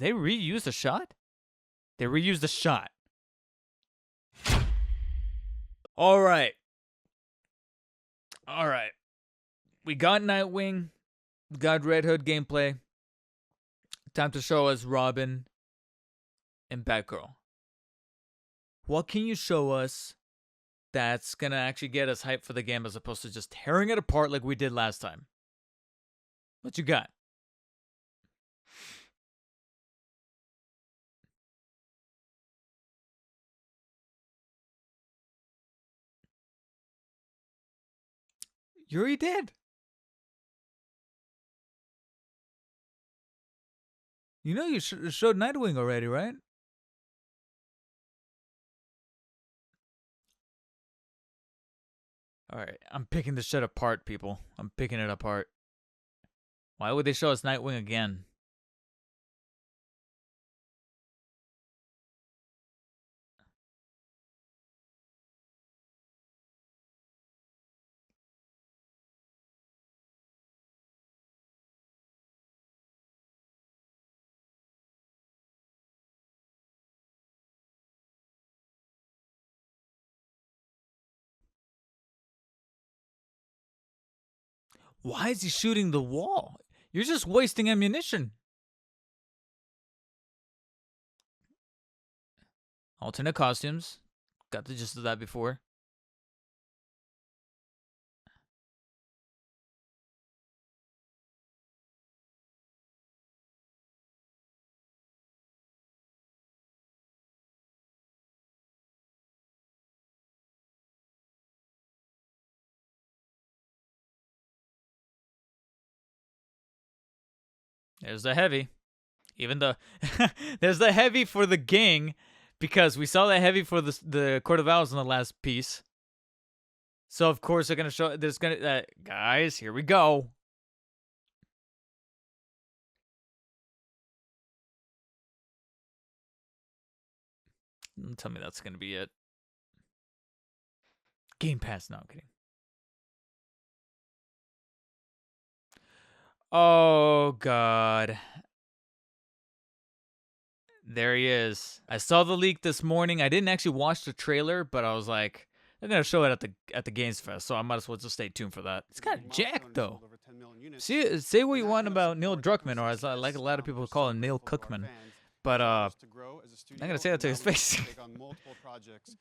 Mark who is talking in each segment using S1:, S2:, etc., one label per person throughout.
S1: they reused a shot? They reused a shot. All right. All right. We got Nightwing. We got Red Hood gameplay. Time to show us Robin and Batgirl. What can you show us that's going to actually get us hyped for the game as opposed to just tearing it apart like we did last time? What you got? You already did. You know you showed Nightwing already, right? Alright, I'm picking this shit apart, people. I'm picking it apart. Why would they show us Nightwing again? Why is he shooting the wall? You're just wasting ammunition. Alternate costumes. Got the gist of that before. There's the heavy. Even the there's the heavy for the gang, because we saw the heavy for the Court of Owls in the last piece. So of course they're gonna show. There's gonna guys. Here we go. Don't tell me that's gonna be it. Game Pass. No, I'm kidding. Oh God. There he is. I saw the leak this morning. I didn't actually watch the trailer, but I was like, they're gonna show it at the Games Fest, so I might as well just stay tuned for that. It's kind of jacked though. See, say what you want about Neil Druckmann, or as I like a lot of people call him, Neil Cookman. But I'm gonna say that to his face.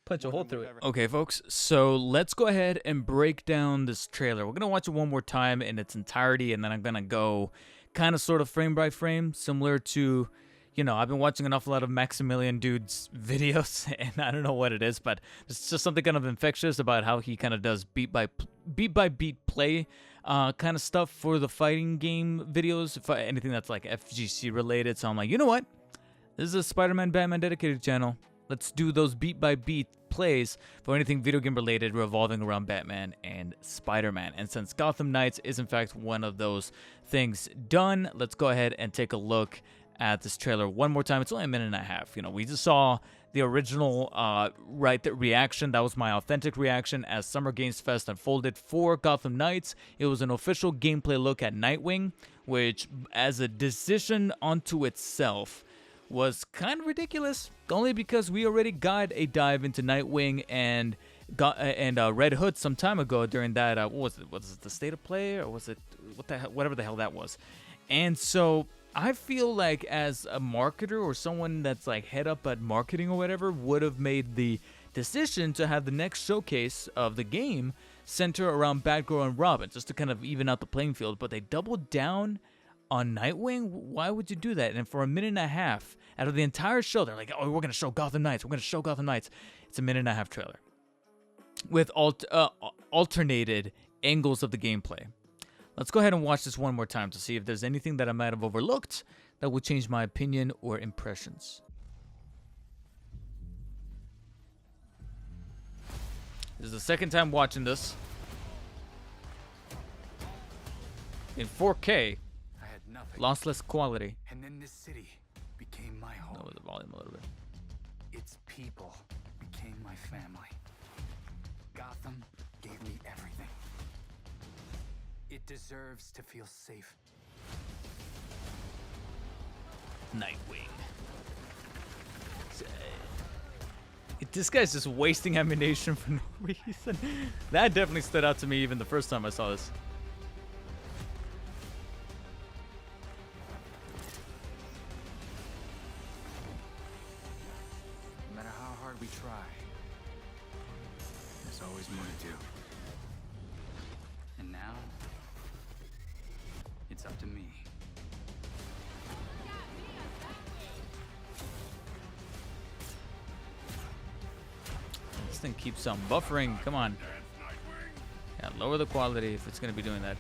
S1: Punch a hole through it. Okay, folks. So let's go ahead and break down this trailer. We're gonna watch it one more time in its entirety, and then I'm gonna go kind of sort of frame by frame, similar to. You know, I've been watching an awful lot of Maximilian Dude's videos, and I don't know what it is, but it's just something kind of infectious about how he kind of does beat by beat play kind of stuff for the fighting game videos, anything that's like FGC related. So I'm like, you know what? This is a Spider-Man Batman dedicated channel. Let's do those beat by beat plays for anything video game related revolving around Batman and Spider-Man. And since Gotham Knights is in fact one of those things done, let's go ahead and take a look at this trailer one more time. It's only a minute and a half. You know, we just saw the original reaction. That was my authentic reaction as Summer Games Fest unfolded for Gotham Knights. It was an official gameplay look at Nightwing, which as a decision unto itself was kind of ridiculous, only because we already got a dive into Nightwing and Red Hood some time ago during that what was it? Was it the State of Play, or was it whatever the hell that was? And so I feel like as a marketer or someone that's like head up at marketing or whatever would have made the decision to have the next showcase of the game center around Batgirl and Robin, just to kind of even out the playing field. But they doubled down on Nightwing. Why would you do that? And for a minute and a half out of the entire show, they're like, oh, we're going to show Gotham Knights. We're going to show Gotham Knights. It's a minute and a half trailer with alternated angles of the gameplay. Let's go ahead and watch this one more time to see if there's anything that I might have overlooked that would change my opinion or impressions. This is the second time watching this in 4K,
S2: I had nothing.
S1: lossless quality.
S2: And then this city became my home.
S1: Lower the volume a little bit.
S2: Its people became my family. Gotham gave me everything. It deserves to feel safe.
S1: Nightwing. This guy's just wasting ammunition for no reason. That definitely stood out to me even the first time I saw this.
S2: No matter how hard we try, there's always more to do. And now, it's up to me.
S1: This thing keeps on buffering. Come on. Yeah, lower the quality if it's going to be doing that.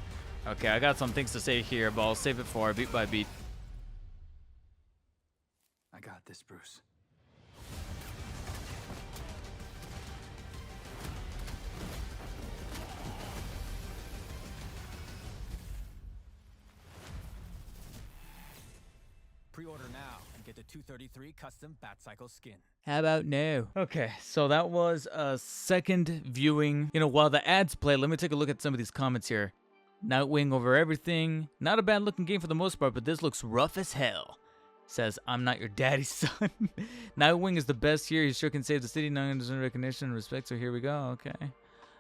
S1: Okay, I got some things to say here, but I'll save it for beat by beat.
S2: I got this, Bruce.
S3: Pre-order now and get the 233 custom Batcycle skin.
S1: How about no? Okay, so that was a second viewing. You know, while the ads play, let me take a look at some of these comments here. Nightwing over everything. Not a bad looking game for the most part, but this looks rough as hell. Says, I'm not your daddy's son. Nightwing is the best here. He sure can save the city. No one deserves recognition and respect, so here we go. Okay.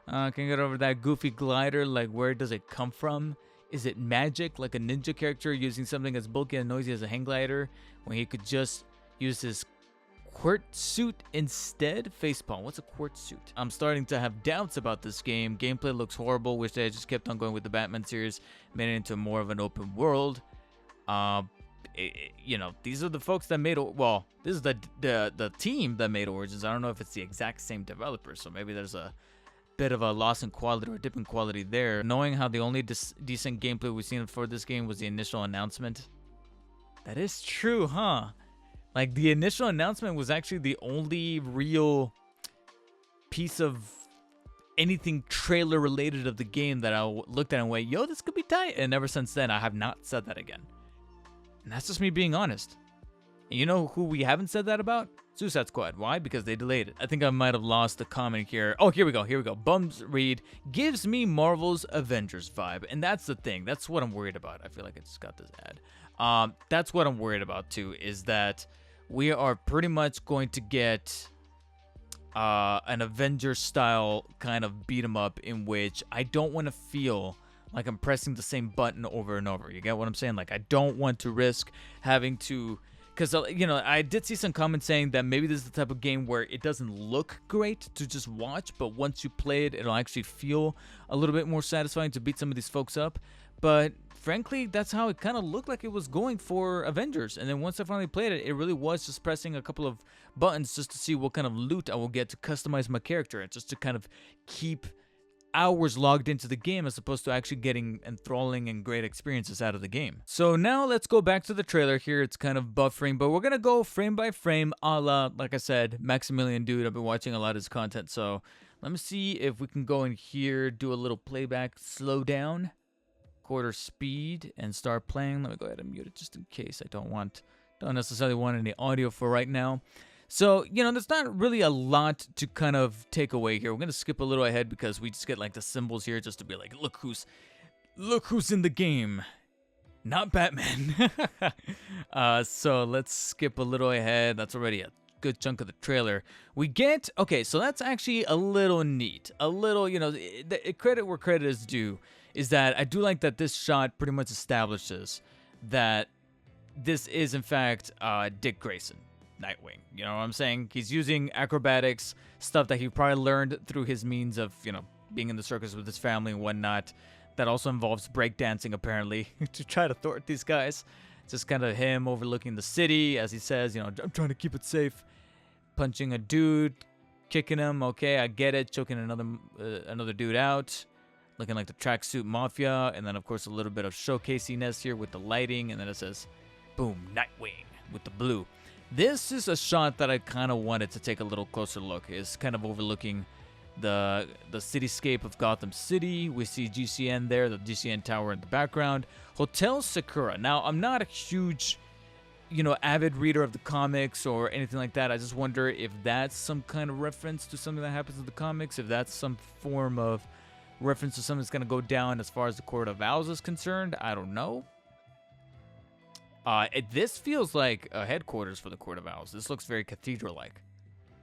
S1: Can get over that goofy glider. Like, where does it come from? Is it magic, like a ninja character using something as bulky and noisy as a hang glider when he could just use his quirt suit instead? Facepalm, what's a quirt suit? I'm starting to have doubts about this game. Gameplay looks horrible. Wish they had just kept on going with the Batman series, made it into more of an open world. You know, these are the folks that made, well, this is the team that made Origins. I don't know if it's the exact same developer, so maybe there's a bit of a loss in quality or a dip in quality there. Knowing how the only decent gameplay we've seen for this game was the initial announcement. That is true, huh? Like, the initial announcement was actually the only real piece of anything trailer related of the game that I looked at and went, yo, this could be tight. And ever since then, I have not said that again. And that's just me being honest. And you know who we haven't said that about? Suicide Squad. Why? Because they delayed it. I think I might have lost the comment here. Oh, here we go. Here we go. Bums Reed gives me Marvel's Avengers vibe. And that's the thing. That's what I'm worried about. I feel like I just got this ad. That's what I'm worried about too, is that we are pretty much going to get an Avengers style kind of beat 'em up in which I don't want to feel like I'm pressing the same button over and over. You get what I'm saying? Like, I don't want to risk having to... Because, you know, I did see some comments saying that maybe this is the type of game where it doesn't look great to just watch, but once you play it, it'll actually feel a little bit more satisfying to beat some of these folks up. But frankly, that's how it kind of looked like it was going for Avengers. And then once I finally played it, it really was just pressing a couple of buttons just to see what kind of loot I will get to customize my character, and just to kind of keep hours logged into the game as opposed to actually getting enthralling and great experiences out of the game. So now let's go back to the trailer here. It's kind of buffering, but we're gonna go frame by frame a la, like I said, Maximilian Dude. I've been watching a lot of his content, so let me see if we can go in here, do a little playback, slow down, quarter speed, and start playing. Let me go ahead and mute it just in case. I don't necessarily want any audio for right now. So, you know, there's not really a lot to kind of take away here. We're going to skip a little ahead because we just get like the symbols here just to be like, look who's in the game. Not Batman. So let's skip a little ahead. That's already a good chunk of the trailer. We get, okay, so that's actually a little neat. A little, you know, credit where credit is due is that I do like that this shot pretty much establishes that this is in fact Dick Grayson. Nightwing, you know what I'm saying? He's using acrobatics, stuff that he probably learned through his means of, you know, being in the circus with his family and whatnot. That also involves breakdancing, apparently, to try to thwart these guys. It's just kind of him overlooking the city, as he says, you know, I'm trying to keep it safe. Punching a dude, kicking him, okay, I get it. Choking another dude out. Looking like the tracksuit mafia. And then, of course, a little bit of showcasiness here with the lighting. And then it says, boom, Nightwing with the blue. This is a shot that I kind of wanted to take a little closer look. It's kind of overlooking the cityscape of Gotham City. We see GCN there, the GCN tower in the background. Hotel Sakura. Now, I'm not a huge, you know, avid reader of the comics or anything like that. I just wonder if that's some kind of reference to something that happens in the comics, if that's some form of reference to something that's going to go down as far as the Court of Owls is concerned. I don't know. This feels like a headquarters for the Court of Owls. This looks very cathedral-like.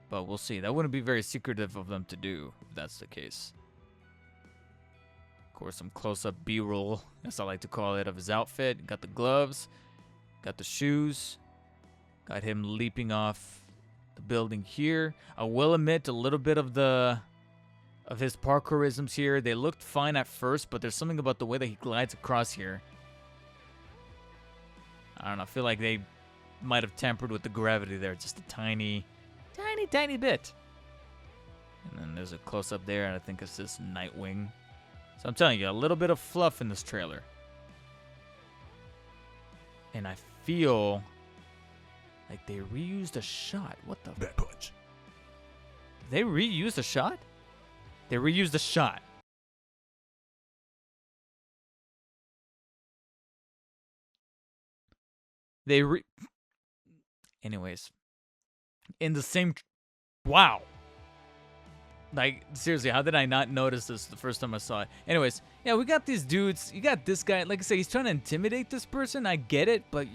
S1: But we'll see. That wouldn't be very secretive of them to do, if that's the case. Of course, some close-up B-roll, as I like to call it, of his outfit. Got the gloves. Got the shoes. Got him leaping off the building here. I will admit a little bit of his parkourisms here. They looked fine at first, but there's something about the way that he glides across here. I don't know. I feel like they might have tampered with the gravity there just a tiny bit. And then there's a close-up there, and I think it's this Nightwing. So I'm telling you, a little bit of fluff in this trailer. And I feel like they reused a shot. What the?
S4: Bad punch.
S1: They reused a shot? They reused a shot. Anyways. In the same... Wow. Like, seriously, how did I not notice this the first time I saw it? Anyways, yeah, we got these dudes. You got this guy. Like I say, he's trying to intimidate this person. I get it, but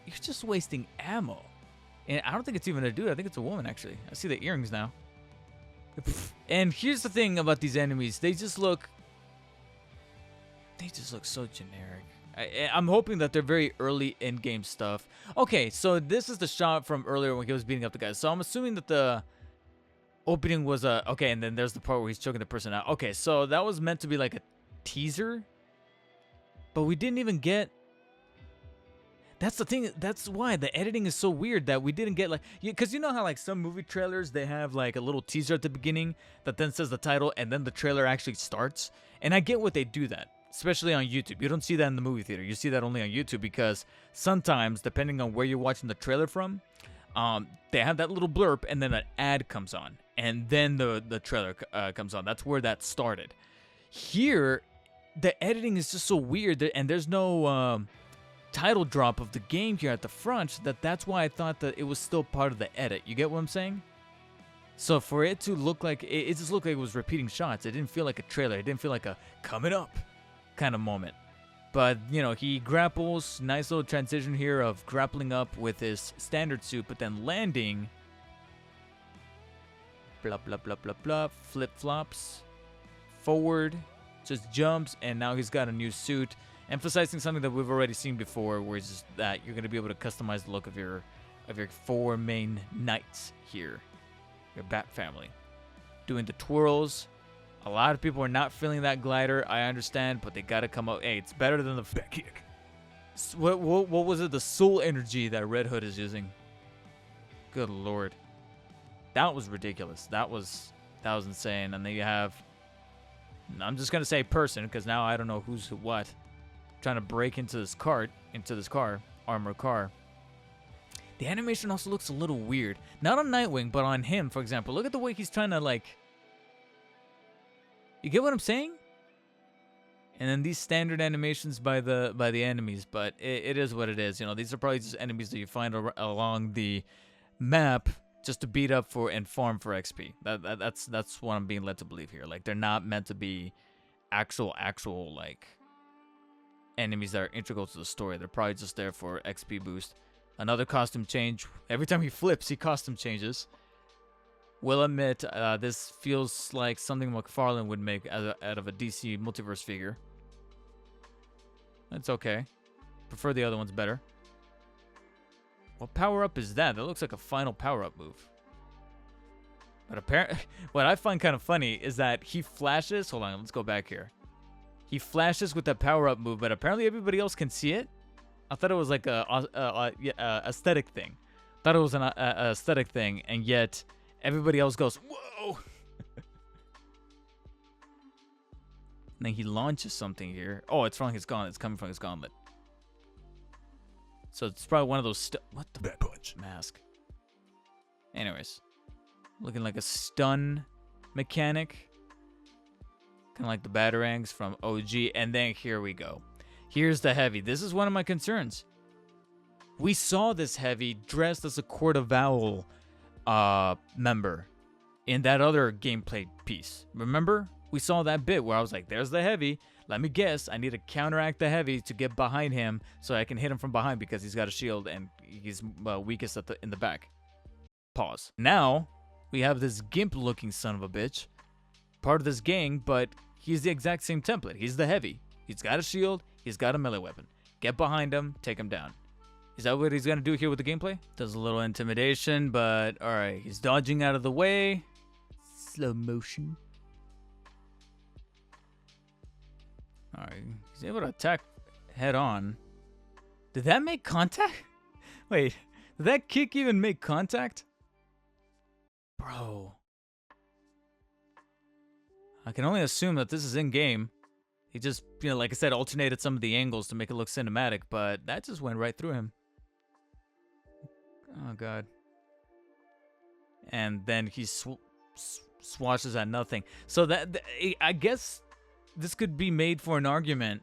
S1: you're just wasting ammo. And I don't think it's even a dude. I think it's a woman, actually. I see the earrings now. And here's the thing about these enemies. They just look so generic. I'm hoping that they're very early in-game stuff. Okay, so this is the shot from earlier when he was beating up the guys. So I'm assuming that the opening was okay, and then there's the part where he's choking the person out. Okay, so that was meant to be like a teaser, but we didn't even get... That's the thing. That's why the editing is so weird that we didn't get, like... Because you know how, like, some movie trailers, they have, like, a little teaser at the beginning that then says the title, and then the trailer actually starts? And I get what they do that. Especially on YouTube. You don't see that in the movie theater. You see that only on YouTube because sometimes, depending on where you're watching the trailer from, they have that little blurb and then an ad comes on. And then the trailer comes on. That's where that started. Here, the editing is just so weird. And there's no title drop of the game here at the front. That's why I thought that it was still part of the edit. You get what I'm saying? So for it to look like... It just looked like it was repeating shots. It didn't feel like a trailer. It didn't feel like a coming up kind of moment. But, you know, he grapples. Nice little transition here of grappling up with his standard suit, but then landing. Blah, blah, blah, blah, blah. Flip-flops. Forward. Just jumps. And now he's got a new suit. Emphasizing something that we've already seen before, where it's just that you're going to be able to customize the look of your 4 main knights here. Your Bat family. Doing the twirls. A lot of people are not feeling that glider. I understand, but they got to come up. Hey, it's better than the
S4: back kick.
S1: What was it? The soul energy that Red Hood is using. Good lord. That was ridiculous. That was insane. And then you have... I'm just going to say person, because now I don't know who's what. Trying to break into this car. Armored car. The animation also looks a little weird. Not on Nightwing, but on him, for example. Look at the way he's trying to, like... You get what I'm saying? And then these standard animations by the enemies, but it is what it is. You know, these are probably just enemies that you find along the map just to beat up for and farm for XP. That's what I'm being led to believe here. Like, they're not meant to be actual like enemies that are integral to the story. They're probably just there for XP boost. Another costume change. Every time he flips, he costume changes. Will admit, this feels like something McFarlane would make out of a DC multiverse figure. It's okay. Prefer the other ones better. What power-up is that? That looks like a final power-up move. But apparently, what I find kind of funny is that he flashes... Hold on, let's go back here. He flashes with that power-up move, but apparently everybody else can see it. I thought it was like a aesthetic thing. Thought it was an aesthetic thing, and yet... Everybody else goes, whoa! And then he launches something here. Oh, it's from his gauntlet. It's coming from his gauntlet. So it's probably one of those... What the...
S4: Bad punch.
S1: Mask. Anyways. Looking like a stun mechanic. Kind of like the Batarangs from OG. And then here we go. Here's the heavy. This is one of my concerns. We saw this heavy dressed as a Court of Owl member in that other gameplay piece. Remember? We saw that bit where I was like, there's the heavy. Let me guess, I need to counteract the heavy to get behind him so I can hit him from behind because he's got a shield and he's weakest in the back. Pause. Now, we have this Gimp-looking son of a bitch, part of this gang, but he's the exact same template. He's the heavy. He's got a shield. He's got a melee weapon. Get behind him. Take him down. Is that what he's going to do here with the gameplay? Does a little intimidation, but alright. He's dodging out of the way. Slow motion. Alright. He's able to attack head on. Did that make contact? Wait. Did that kick even make contact? Bro. I can only assume that this is in-game. He just, like I said, alternated some of the angles to make it look cinematic, but that just went right through him. Oh, God. And then he swashes at nothing. So I guess this could be made for an argument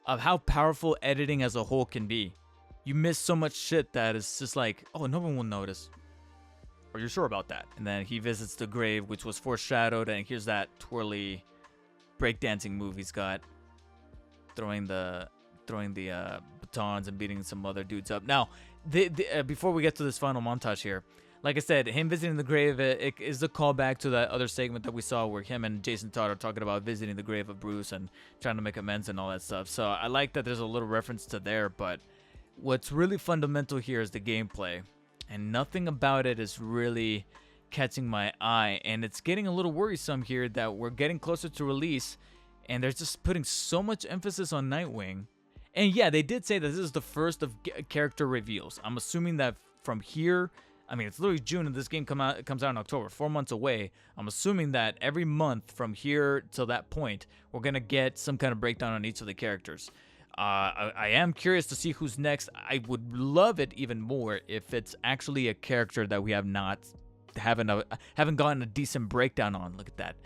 S1: of how powerful editing as a whole can be. You miss so much shit that it's just like, oh, no one will notice. Are you sure about that? And then he visits the grave, which was foreshadowed, and here's that twirly breakdancing move he's got, throwing the batons and beating some other dudes up. Now, before we get to this final montage here, like I said, him visiting the grave it is a callback to that other segment that we saw where him and Jason Todd are talking about visiting the grave of Bruce and trying to make amends and all that stuff. So I like that there's a little reference to there, but what's really fundamental here is the gameplay, and nothing about it is really catching my eye, and it's getting a little worrisome here that we're getting closer to release and they're just putting so much emphasis on Nightwing. And yeah, they did say that this is the first of character reveals. I'm assuming that from here, I mean, it's literally June and this game comes out in October, 4 months away. I'm assuming that every month from here till that point, we're gonna get some kind of breakdown on each of the characters. I am curious to see who's next. I would love it even more if it's actually a character that we haven't gotten a decent breakdown on. Look at that.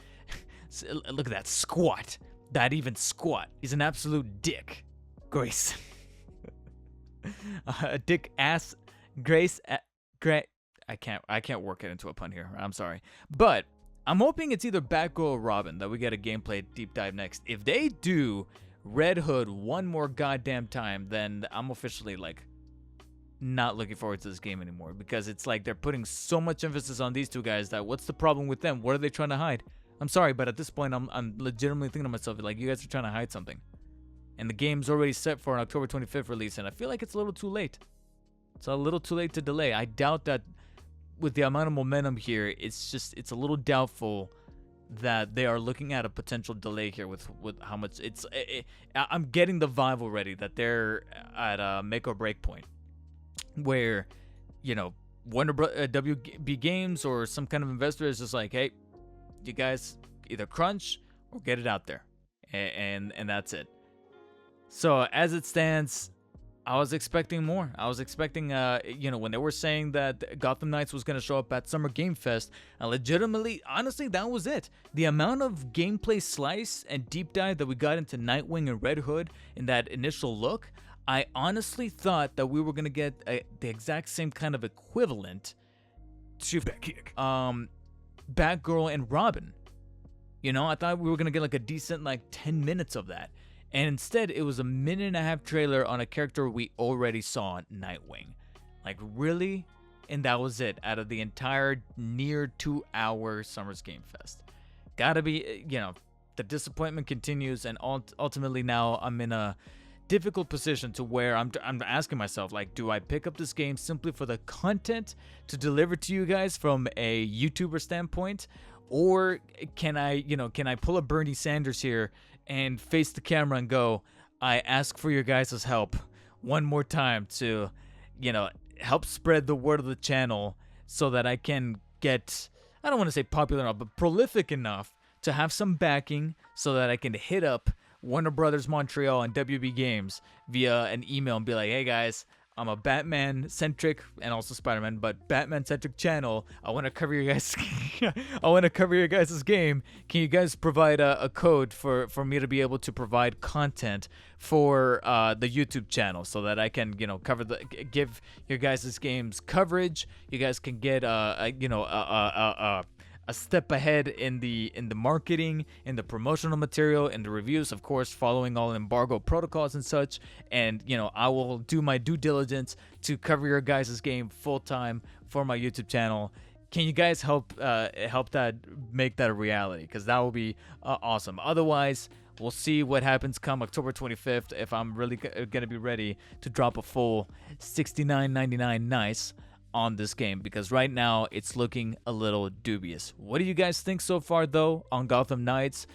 S1: Look at that squat. That even squat. He's an absolute dick. Grace. Dick ass Grace. Great. I can't work it into a pun here. I'm sorry. But I'm hoping it's either Batgirl or Robin that we get a gameplay deep dive next. If they do Red Hood one more goddamn time, then I'm officially like not looking forward to this game anymore, because it's like they're putting so much emphasis on these two guys that what's the problem with them? What are they trying to hide? I'm sorry, but at this point I'm legitimately thinking to myself, like, you guys are trying to hide something. And the game's already set for an October 25th release, and I feel like it's a little too late. It's a little too late to delay. I doubt that with the amount of momentum here, it's a little doubtful that they are looking at a potential delay here with how much I'm getting the vibe already that they're at a make or break point where, WB Games or some kind of investor is just like, hey, you guys either crunch or get it out there, and that's it. So as it stands, I was expecting more. I was expecting, when they were saying that Gotham Knights was going to show up at Summer Game Fest, and legitimately, honestly, that was it. The amount of gameplay slice and deep dive that we got into Nightwing and Red Hood in that initial look, I honestly thought that we were going to get the exact same kind of equivalent to Batgirl and Robin. I thought we were going to get like a decent 10 minutes of that. And instead, it was a 1.5-minute trailer on a character we already saw, Nightwing. Like, really? And that was it out of the entire near 2-hour Summer's Game Fest. Gotta be, the disappointment continues, and ultimately now I'm in a difficult position to where I'm asking myself, do I pick up this game simply for the content to deliver to you guys from a YouTuber standpoint? Or can I pull a Bernie Sanders here and face the camera and go, I ask for your guys' help one more time to, help spread the word of the channel so that I can get, I don't want to say popular enough, but prolific enough to have some backing so that I can hit up Warner Brothers Montreal and WB Games via an email and be like, hey guys, I'm a Batman-centric and also Spider-Man, but Batman-centric channel. I want to cover your guys. I want to cover your guys' game. Can you guys provide a code for me to be able to provide content for the YouTube channel so that I can give your guys' games coverage? You guys can get a a step ahead in the marketing, in the promotional material, in the reviews, of course, following all embargo protocols and such. And I will do my due diligence to cover your guys' game full time for my YouTube channel. Can you guys help that make that a reality? Because that will be awesome. Otherwise, we'll see what happens come October 25th if I'm really gonna be ready to drop a full $69.99 nice on this game, because right now it's looking a little dubious. What do you guys think so far though on Gotham Knights?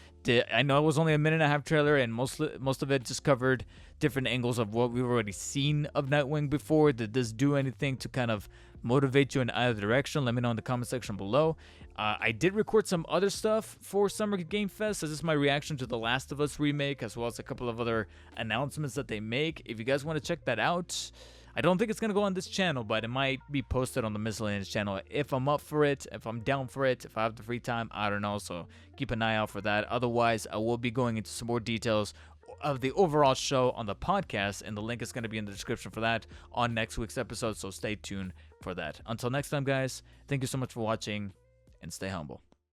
S1: I know it was only a minute and a half trailer, and most of it just covered different angles of what we've already seen of Nightwing before. Did this do anything to kind of motivate you in either direction? Let me know in the comment section below. I did record some other stuff for Summer Game Fest. This is my reaction to the Last of Us remake, as well as a couple of other announcements that they make. If you guys want to check that out, I don't think it's going to go on this channel, but it might be posted on the Miscellaneous channel if I'm up for it, if I'm down for it, if I have the free time, I don't know. So keep an eye out for that. Otherwise, I will be going into some more details of the overall show on the podcast, and the link is going to be in the description for that on next week's episode, so stay tuned for that. Until next time, guys, thank you so much for watching, and stay humble.